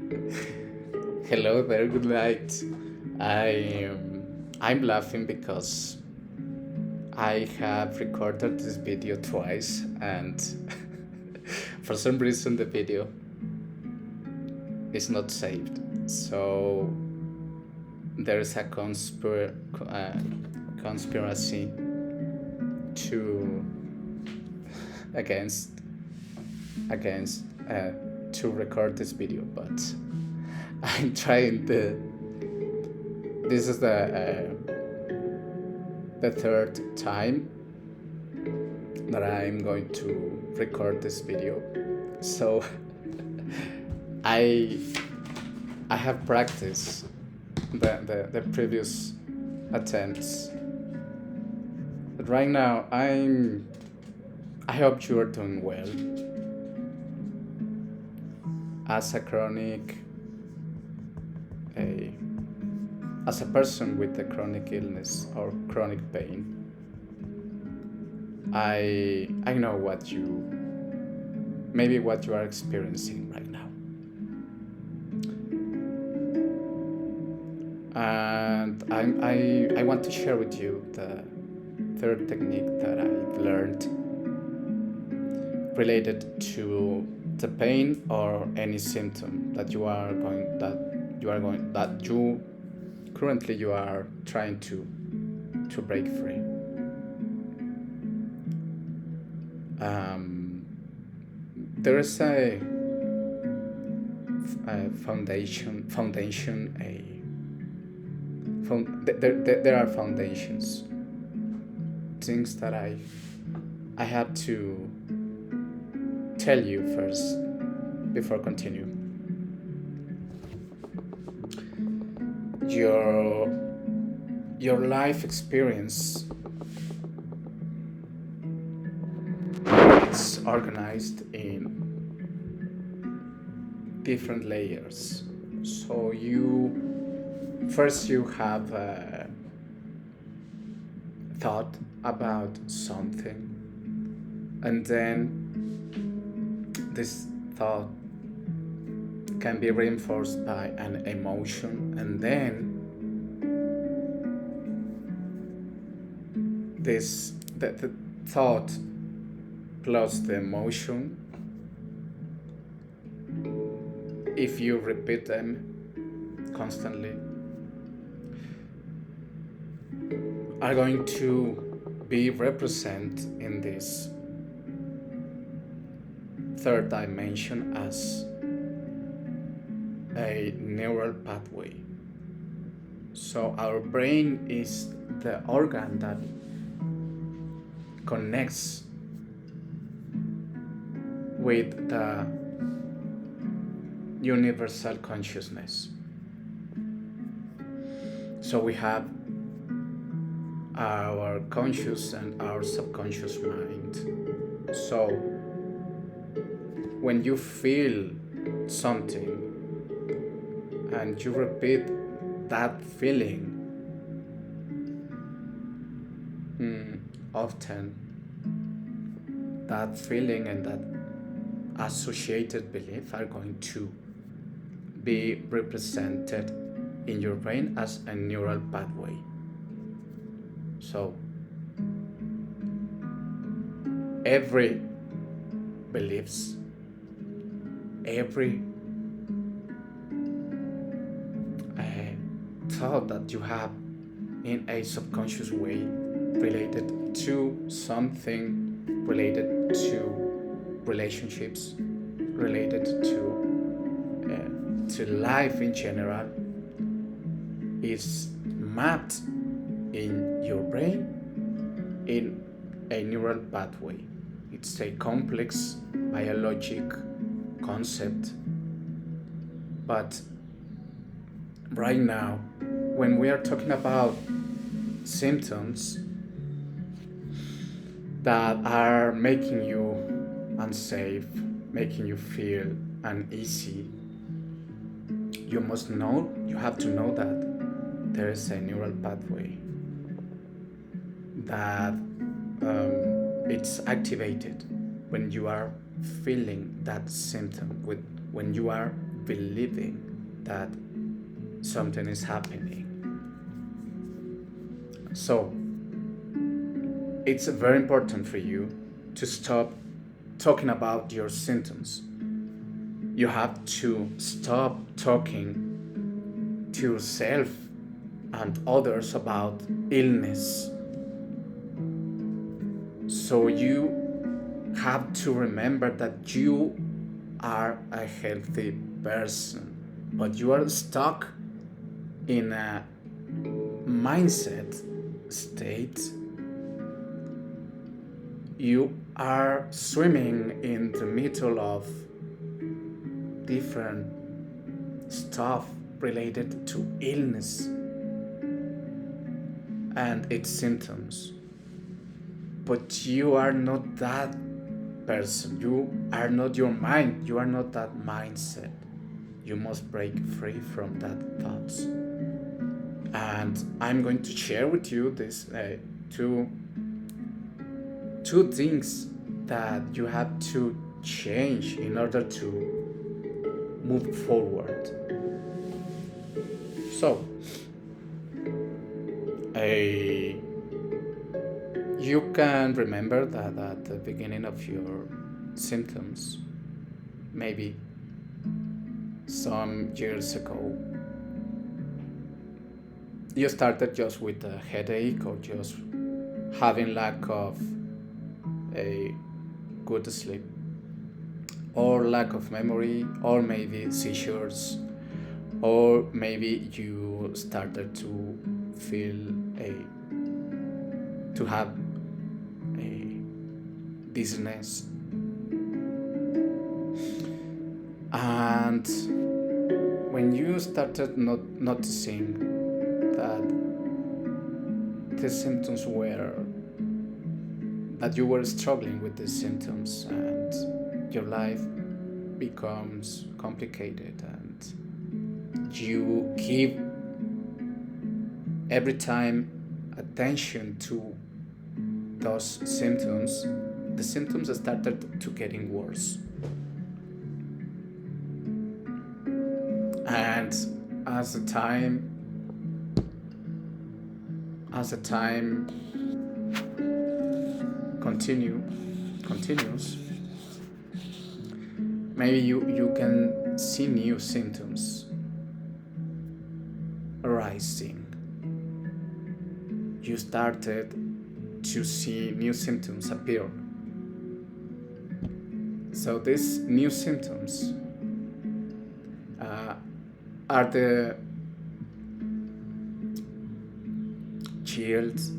Hello there, good night. I'm laughing because I have recorded this video twice and for some reason the video is not saved. So there is a conspiracy to against against to record this video, but I'm trying the. This is the third time that I'm going to record this video, so I I have practiced the previous attempts, but right now I hope you are doing well. As a chronic a as a person with a chronic illness or chronic pain, I know what you are experiencing right now. And I want to share with you the third technique that I've learned related to the pain or any symptom that you currently you are trying to break free. There is a foundation there are foundations, things that I have to tell you first before continue. Your life experience is organized in different layers. So you have a thought about something, and then this thought can be reinforced by an emotion, and then the thought plus the emotion, if you repeat them constantly, are going to be represented in this third dimension as a neural pathway. So our brain is the organ that connects with the universal consciousness. So we have our conscious and our subconscious mind. So when you feel something and you repeat that feeling often, that feeling and that associated belief are going to be represented in your brain as a neural pathway. So every beliefs, every thought that you have in a subconscious way related to something, related to relationships, related to life in general, is mapped in your brain in a neural pathway. It's a complex biologic concept, but right now, when we are talking about symptoms that are making you unsafe, making you feel uneasy, you have to know that there is a neural pathway that it's activated when you are feeling that symptom, when you are believing that something is happening. So it's very important for you to stop talking about your symptoms. You have to stop talking to yourself and others about illness. So you have to remember that you are a healthy person, but you are stuck in a mindset state. You are swimming in the middle of different stuff related to illness and its symptoms. But you are not that person. You are not your mind. You are not that mindset. You must break free from that thoughts. And I'm going to share with you these two things that you have to change in order to move forward. So, you can remember that at the beginning of your symptoms, maybe some years ago, you started just with a headache or just having lack of a good sleep or lack of memory or maybe seizures, or maybe you started to feel to have a dizziness. And when you started noticing that the symptoms were that you were struggling with these symptoms and your life becomes complicated and you give every time attention to those symptoms, the symptoms started to getting worse. And as the time continues, maybe you can see new symptoms arising. You started to see new symptoms appear. So these new symptoms are the yields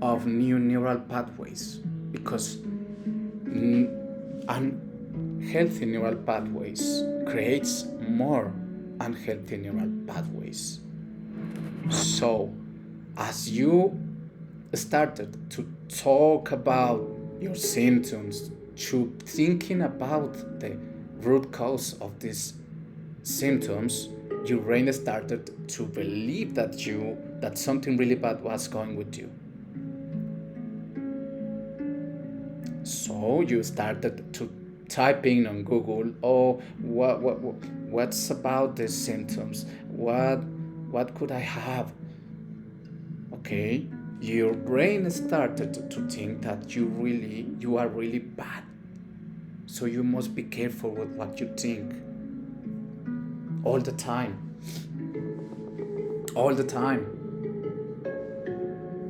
of new neural pathways, because unhealthy neural pathways creates more unhealthy neural pathways. So as you started to talk about your symptoms, to thinking about the root cause of these symptoms, your brain started to believe that something really bad was going with you. So you started to type in on Google, oh, what's about these symptoms? What could I have? Okay, your brain started to think that you are really bad. So you must be careful with what you think. All the time.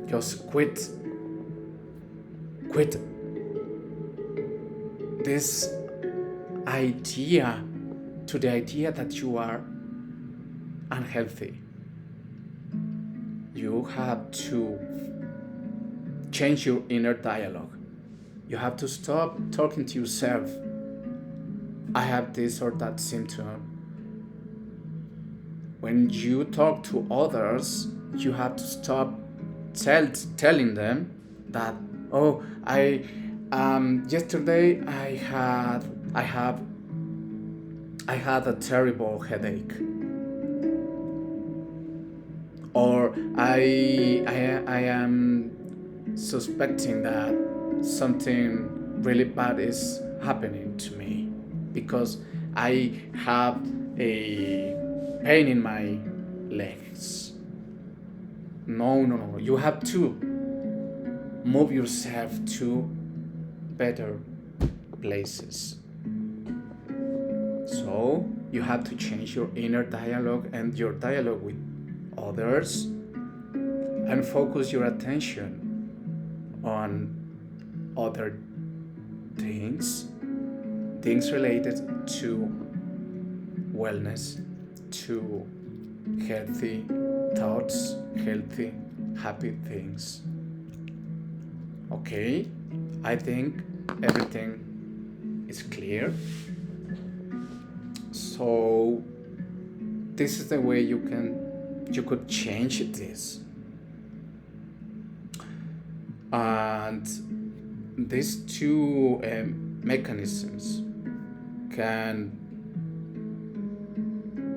Just quit this idea to the idea that you are unhealthy. You have to change your inner dialogue. You have to stop talking to yourself. I have this or that symptom. When you talk to others, you have to stop telling them that, oh, yesterday I had a terrible headache, or I am suspecting that something really bad is happening to me because I have a pain in my legs. No, no, no. You have to move yourself to better places. So you have to change your inner dialogue and your dialogue with others and focus your attention on other things, things related to wellness, to healthy thoughts, healthy, happy things. Okay, I think everything is clear. So this is the way you could change this. And these two mechanisms can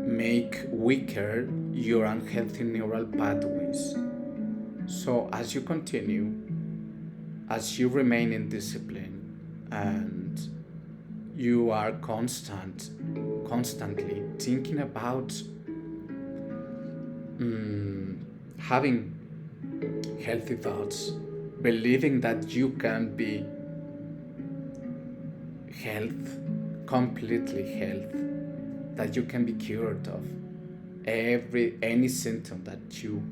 make weaker your unhealthy neural pathways. So as you continue, as you remain in discipline and you are constantly thinking about having healthy thoughts, believing that you can be completely health, that you can be cured of any symptom that you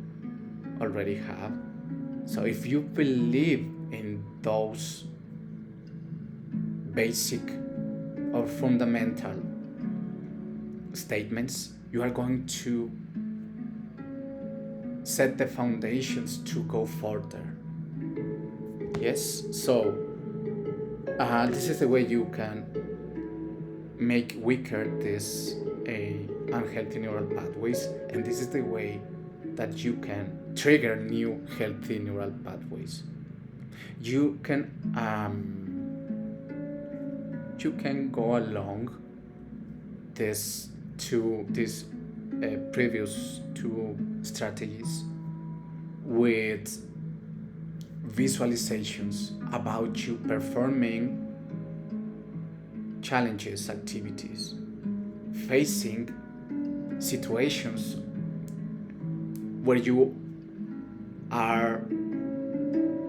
already have. So if you believe in those basic or fundamental statements, you are going to set the foundations to go further. Yes, so this is the way you can make weaker these unhealthy neural pathways, and this is the way that you can trigger new healthy neural pathways. You can go along these previous two strategies with visualizations about you performing challenges, activities, facing situations where you are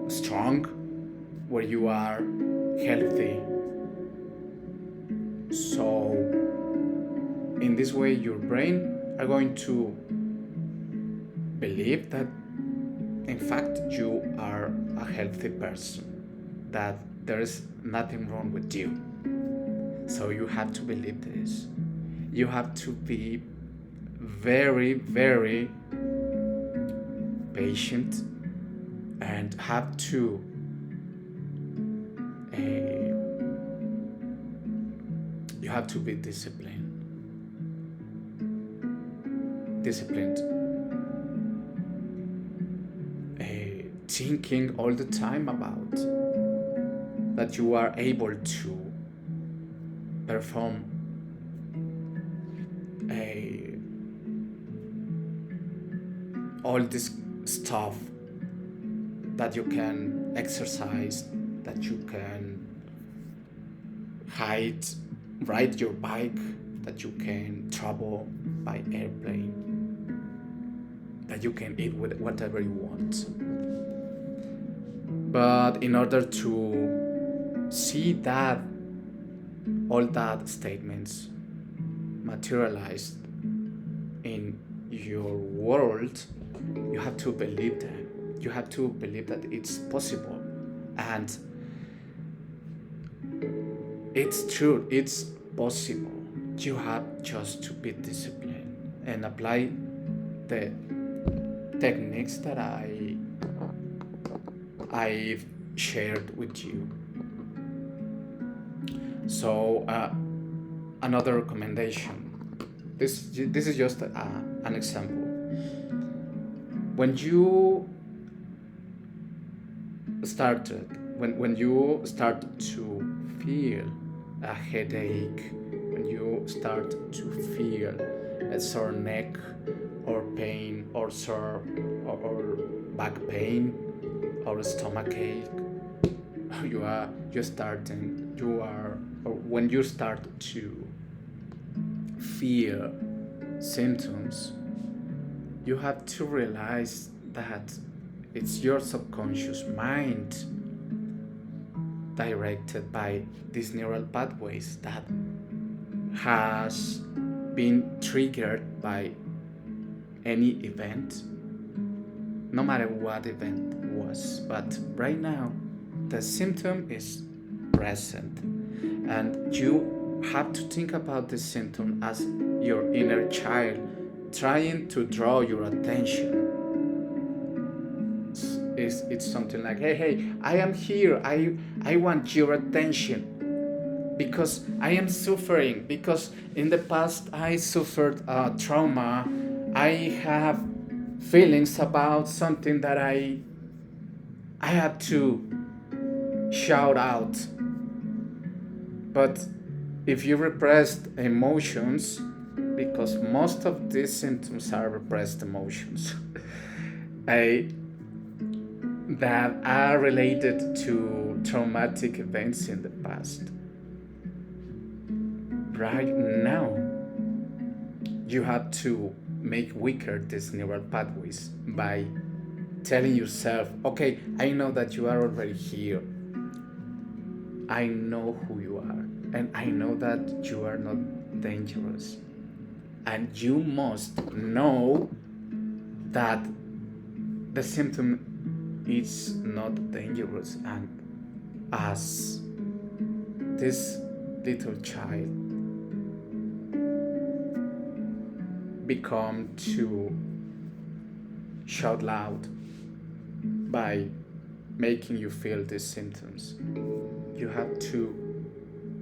strong, where you are healthy. So in this way your brain are going to believe that in fact you are a healthy person, that there is nothing wrong with you. So you have to believe this. You have to be very, very patient and have to you have to be disciplined, thinking all the time about that you are able to perform all this stuff, that you can exercise, that you can ride your bike, that you can travel by airplane, that you can eat with whatever you want. But in order to see that all that statements materialized in your world, you have to believe them. You have to believe that it's possible, and it's true, it's possible. You have just to be disciplined and apply the techniques that I've shared with you. So another recommendation. This is just an example. When you when you start to feel a headache, when you start to feel a sore neck or pain or sore or back pain or stomach ache, when you start to fear symptoms, you have to realize that it's your subconscious mind directed by these neural pathways that has been triggered by any event, no matter what event was. But right now, the symptom is present, and you have to think about this symptom as your inner child trying to draw your attention. It's something like, hey, I am here, I want your attention because I am suffering, because in the past I suffered trauma, I have feelings about something that I had to shout out. But if you repressed emotions, because most of these symptoms are repressed emotions, that are related to traumatic events in the past. Right now, you have to make weaker these neural pathways by telling yourself, okay, I know that you are already here. I know who you are, and I know that you are not dangerous. And you must know that the symptom is not dangerous, and as this little child become to shout loud by making you feel these symptoms, you have to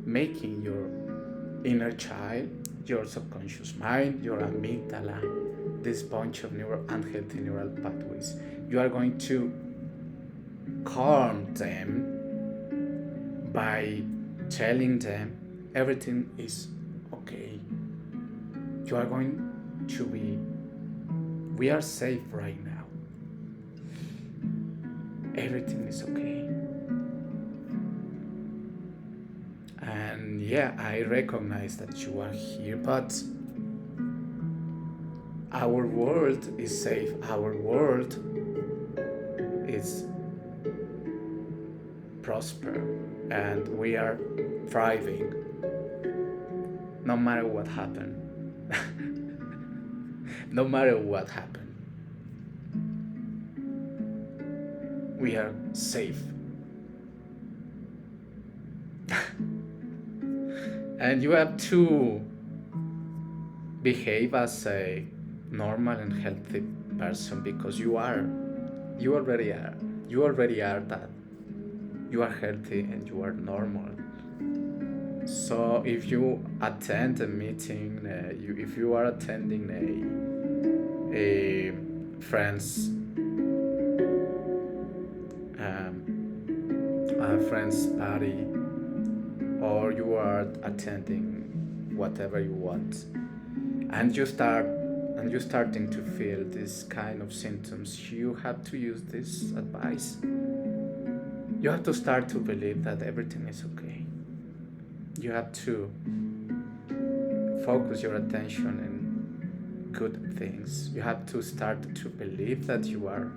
making your inner child, your subconscious mind, your amygdala, this bunch of unhealthy neural pathways, you are going to calm them by telling them everything is okay. You are going to be, we are safe right now. Everything is okay. And yeah, I recognize that you are here, but our world is safe. Our world is prosper, and we are thriving no matter what happened. No matter what happened, we are safe. And you have to behave as a normal and healthy person, because you already are that. You are healthy and you are normal. So if you attend a meeting, if you are attending a friend's party, or you are attending whatever you want, and you're starting to feel this kind of symptoms, you have to use this advice. You have to start to believe that everything is okay. You have to focus your attention on good things. You have to start to believe that you are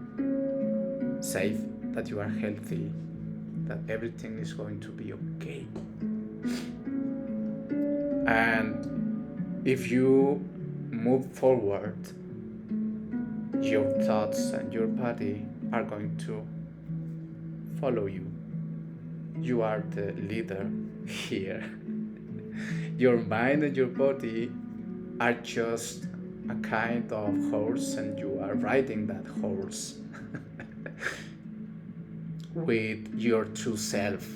safe, that you are healthy, that everything is going to be okay. And if you move forward, your thoughts and your body are going to follow you. You are the leader here. Your mind and your body are just a kind of horse, and you are riding that horse with your true self.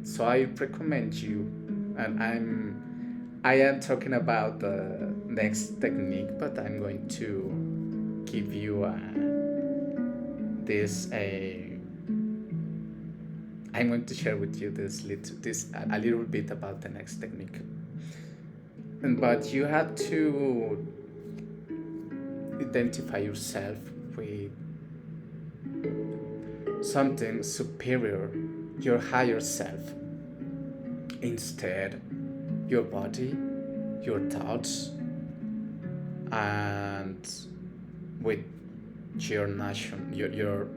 So I recommend you, and I am talking about the next technique, but I'm going to give you I'm going to share with you a little bit about the next technique. But you have to identify yourself with something superior, your higher self. Instead, your body, your thoughts and with your nation, your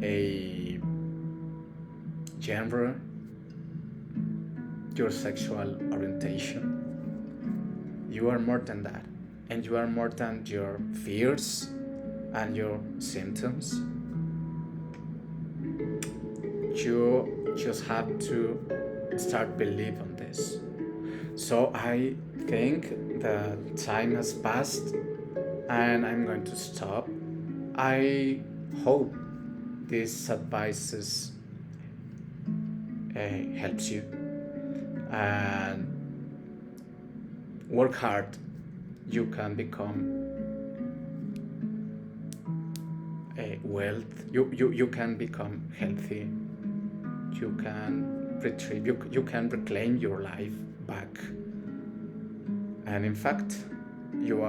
a gender, your sexual orientation. You are more than that, and you are more than your fears and your symptoms. You just have to start believing this. So I think the time has passed and I'm going to stop. I hope these advices helps you, and work hard. You can become a wealth. You can become healthy. You can retrieve. You can reclaim your life back. And in fact, you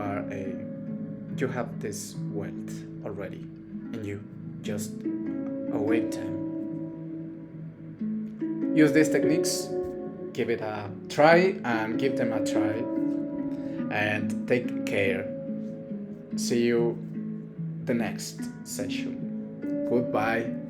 have this wealth already in you. Just await them. Use these techniques, give it a try, and give them a try. And take care. See you the next session. Goodbye.